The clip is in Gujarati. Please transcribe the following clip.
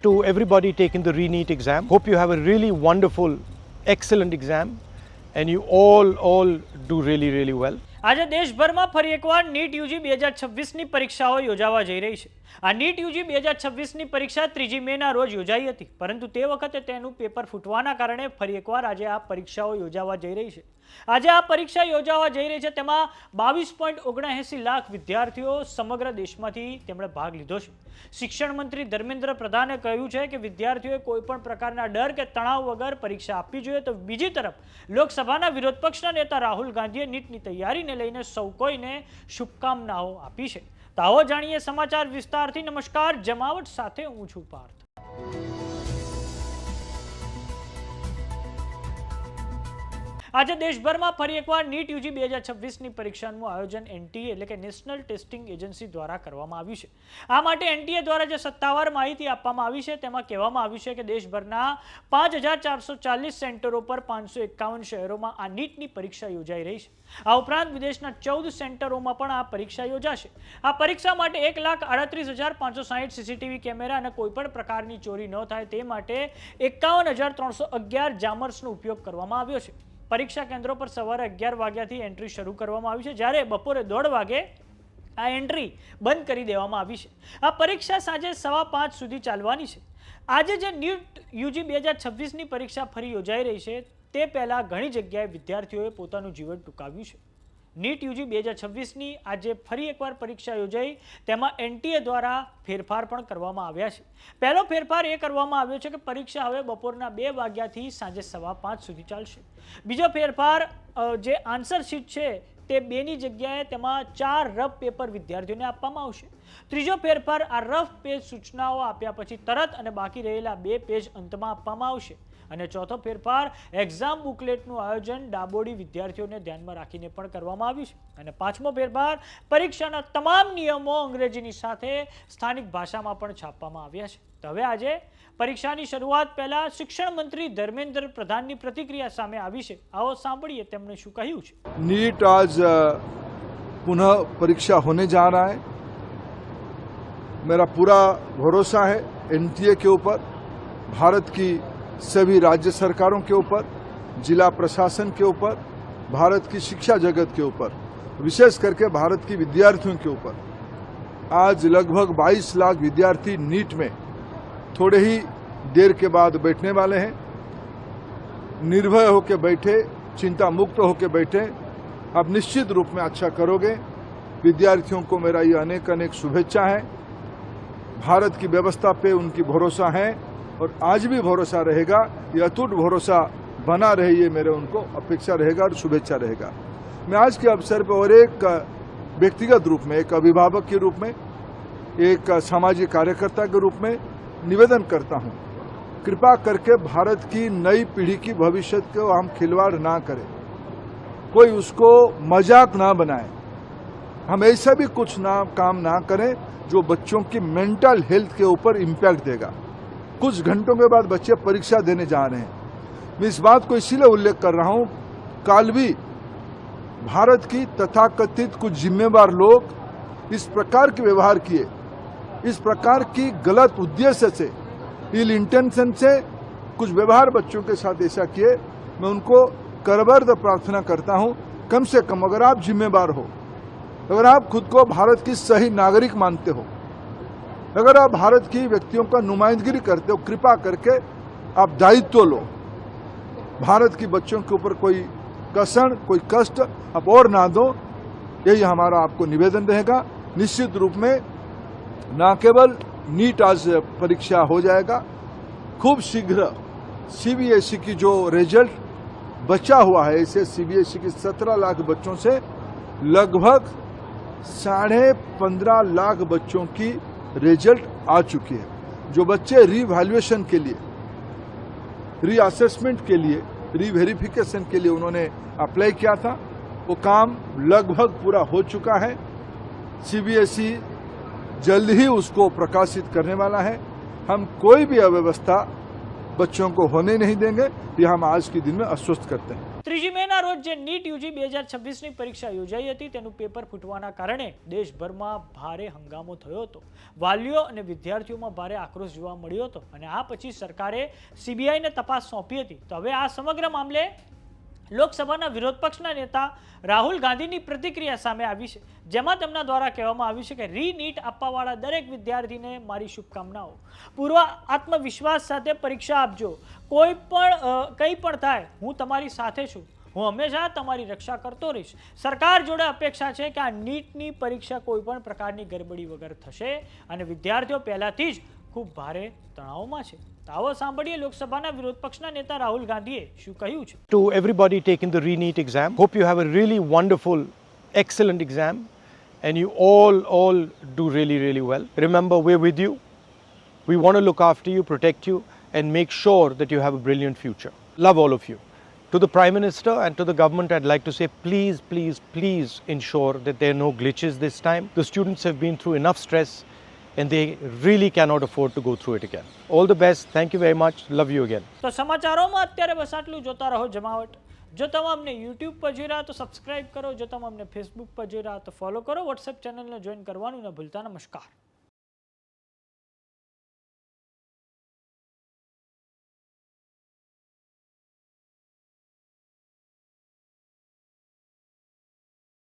to everybody taking the re-NEET exam. Hope you have a really wonderful, excellent exam and you all do really well. આજે દેશભરમાં ફરી એકવાર નીટ યુજી 2026ની પરીક્ષાઓ યોજાવા જઈ રહી છે. આ નીટ યુજી 2026ની પરીક્ષા 3 મેના રોજ યોજાઈ હતી, પરંતુ તે વખતે તેનું પેપર ફૂટવાના કારણે ફરી એકવાર આજે આ પરીક્ષાઓ યોજાવા જઈ રહી છે. આજે આ પરીક્ષા યોજાવા જઈ રહી છે, તેમાં 22.79 લાખ વિદ્યાર્થીઓ સમગ્ર દેશમાંથી તેમણે ભાગ લીધો છે. શિક્ષણ મંત્રી ધર્મેન્દ્ર પ્રધાને કહ્યું છે કે વિદ્યાર્થીઓએ કોઈપણ પ્રકારના ડર કે તણાવ વગર પરીક્ષા આપવી જોઈએ. તો બીજી તરફ લોકસભાના વિરોધ પક્ષના નેતા રાહુલ ગાંધીએ નીટની તૈયારીને લઈને સૌ કોઈને શુભકામનાઓ આપી છે. તો આવો જાણીએ સમાચાર વિસ્તારથી. નમસ્કાર, જમાવટ સાથે હું છું પાર્થ. આજે દેશભરમાં ફરી એકવાર નીટ યુજી 2026ની પરીક્ષાનું આયોજન એનટીએ એટલે કે નેશનલ ટેસ્ટિંગ એજન્સી દ્વારા કરવામાં આવ્યું છે. આ માટે એનટીએ દ્વારા જે સત્તાવાર માહિતી આપવામાં આવી છે તેમાં કહેવામાં આવ્યું છે કે દેશભરના 5440 સેન્ટરો પર 551 શહેરોમાં આ નીટની પરીક્ષા યોજાઈ રહી છે. આ ઉપરાંત વિદેશના 14 સેન્ટરોમાં પણ આ પરીક્ષા યોજાશે. આ પરીક્ષા માટે 1,38,560 સીસીટીવી કેમેરા અને કોઈપણ પ્રકારની ચોરી ન થાય તે માટે 51,311 જામર્સનો ઉપયોગ કરવામાં આવ્યો છે. પરીક્ષા કેન્દ્રો પર સવારે 11 વાગ્યાથી એન્ટ્રી શરૂ કરવામાં આવી છે, જ્યારે બપોરે 1:30 વાગે આ એન્ટ્રી બંધ કરી દેવામાં આવી છે. આ પરીક્ષા સાંજે 5:15 સુધી ચાલવાની છે. આજે જે નીટ યુજી 2026ની પરીક્ષા ફરી યોજાઈ રહી છે તે પહેલા ઘણી જગ્યાએ વિદ્યાર્થીઓએ પોતાનું જીવન ટૂંકાવ્યું છે. નીટ યુજી 2026ની આજે ફરી એકવાર પરીક્ષા યોજાઈ, તેમાં એનટીએ દ્વારા ફેરફાર પણ કરવામાં આવ્યા છે. પહેલો ફેરફાર એ કરવામાં આવ્યો છે કે પરીક્ષા હવે બપોરના 2 વાગ્યાથી સાંજે 5:15 સુધી ચાલશે. બીજો ફેરફાર જે આન્સર શીટ છે તે 2ની જગ્યાએ તેમાં 4 રફ પેપર વિદ્યાર્થીઓને આપવામાં આવશે. ત્રીજો ફેરફાર આ રફ પેજ સૂચનાઓ આપ્યા પછી તરત અને બાકી રહેલા 2 પેજ અંતમાં આપવામાં આવશે. અને ચોથો ફેરફાર એક્ઝામ બુકલેટનું આયોજન ડાબોડી વિદ્યાર્થીઓને ધ્યાનમાં રાખીને પણ કરવામાં આવ્યું છે. અને પાંચમો ફેરફાર પરીક્ષાના તમામ નિયમો અંગ્રેજીની સાથે સ્થાનિક ભાષામાં પણ છાપવામાં આવ્યા છે. તો હવે આજે પરીક્ષાની શરૂઆત પહેલા શિક્ષણ મંત્રી ધર્મેન્દ્ર પ્રધાનની प्रतिक्रिया સામે આવી છે. આવો સાંભળીએ તેમણે શું કહ્યું છે. नीट आज पुनः परीक्षा होने जा रहा है. मेरा पूरा भरोसा है एनटीए के ऊपर, भारत की सभी राज्य सरकारों के ऊपर, जिला प्रशासन के ऊपर, भारत की शिक्षा जगत के ऊपर, विशेष करके भारत की विद्यार्थियों के ऊपर. आज लगभग 22 लाख विद्यार्थी नीट में थोड़े ही देर के बाद बैठने वाले हैं. निर्भय होकर बैठे, चिंता मुक्त होकर बैठे. आप निश्चित रूप में अच्छा करोगे. विद्यार्थियों को मेरा ये अनेक अनेक शुभेच्छा है. भारत की व्यवस्था पे उनकी भरोसा है और आज भी भरोसा रहेगा. ये अटूट भरोसा बना रहे, ये मेरे उनको अपेक्षा रहेगा और शुभेच्छा रहेगा. मैं आज के अवसर पर और एक व्यक्तिगत रूप में, एक अभिभावक के रूप में, एक सामाजिक कार्यकर्ता के रूप में निवेदन करता हूं, कृपा करके भारत की नई पीढ़ी की भविष्य को हम खिलवाड़ ना करें. कोई उसको मजाक ना बनाए. हम ऐसा भी कुछ काम ना करें जो बच्चों की मेंटल हेल्थ के ऊपर इम्पैक्ट देगा. कुछ घंटों के बाद बच्चे परीक्षा देने जा रहे हैं. मैं इस बात को इसीलिए उल्लेख कर रहा हूं, कल भी भारत की तथाकथित कुछ जिम्मेवार लोग इस प्रकार के व्यवहार किए, इस प्रकार की गलत उद्देश्य से, इल इंटेंशन से कुछ व्यवहार बच्चों के साथ ऐसा किए. मैं उनको करबर्द प्रार्थना करता हूं, कम से कम अगर आप जिम्मेवार हो, अगर आप खुद को भारत की सही नागरिक मानते हो, अगर आप भारत की व्यक्तियों का नुमाइंदगी करते हो, कृपा करके आप दायित्व लो. भारत की बच्चों के ऊपर कोई कसर, कोई कष्ट आप और ना दो. यही हमारा आपको निवेदन रहेगा. निश्चित रूप में न केवल नीट आज परीक्षा हो जाएगा, खूब शीघ्र सीबीएसई की जो रिजल्ट बचा हुआ है, इसे सीबीएसई की 17 लाख बच्चों से लगभग 15.5 लाख बच्चों की रिजल्ट आ चुकी है. जो बच्चे रीवैल्यूएशन के लिए, रीअसेसमेंट के लिए, रीवेरिफिकेशन के लिए उन्होंने अप्लाई किया था, वो काम लगभग पूरा हो चुका है. सीबीएसई जल्द ही उसको प्रकाशित करने वाला है. हम कोई भी अव्यवस्था बच्चों को होने नहीं देंगे. ये हम आज के दिन में आश्वस्त करते हैं. 3 મેના સોમવારના રોજ જે નીટ યુજી 2026ની પરીક્ષા યોજાઈ હતી તેનું પેપર ફૂટવાના કારણે દેશભરમાં ભારે હંગામો થયો હતો. વાલીઓ અને વિદ્યાર્થીઓમાં ભારે આક્રોશ જોવા મળ્યો હતો અને આ પછી સરકારે સીબીઆઈને તપાસ સોંપી હતી. તો હવે આ સમગ્ર મામલે લોકસભાના વિરોધ પક્ષના નેતા રાહુલ ગાંધીની પ્રતિક્રિયા સામે આવી છે, જેમાં તેમના દ્વારા કહેવામાં આવ્યું છે કે રીનીટ આપવાવાળા દરેક વિદ્યાર્થીને મારી શુભકામનાઓ. પૂર્વ આત્મવિશ્વાસ સાથે પરીક્ષા આપજો. કંઈ પણ થાય હું તમારી સાથે છું. હું હંમેશા તમારી રક્ષા કરતો રહીશ. સરકાર જોડે અપેક્ષા છે કે આ નીટની પરીક્ષા કોઈ પણ પ્રકારની ગડબડી વગર થશે અને વિદ્યાર્થીઓ પહેલાથી જ ખૂબ ભારે તણાવમાં છે. આવો સાંભળીએ લોકસભાના વિરોધ પક્ષના નેતા રાહુલ ગાંધીએ શું કહ્યું છે. To everybody taking the re-NEET exam, hope you have a really wonderful, excellent exam and you all do really well. Remember, we're with you. We want to look after you, protect you and make sure that you have a brilliant future. Love all of you. To the Prime Minister and to the government, I'd like to say, please ensure that there are no glitches this time. The students have been through enough stress and they really cannot afford to go through it again. All the best. Thank you very much. Love you again. તો સમાચારોમાં અત્યારે બસ આટલું. જોતા રહો જમાવટ. જો તમે અમને YouTube પર જોઈ રહ્યા તો સબસ્ક્રાઇબ કરો. જો તમે અમને Facebook પર જોઈ રહ્યા તો ફોલો કરો. WhatsApp ચેનલને જોઈન કરવાનું ન ભૂલતા. નમસ્કાર.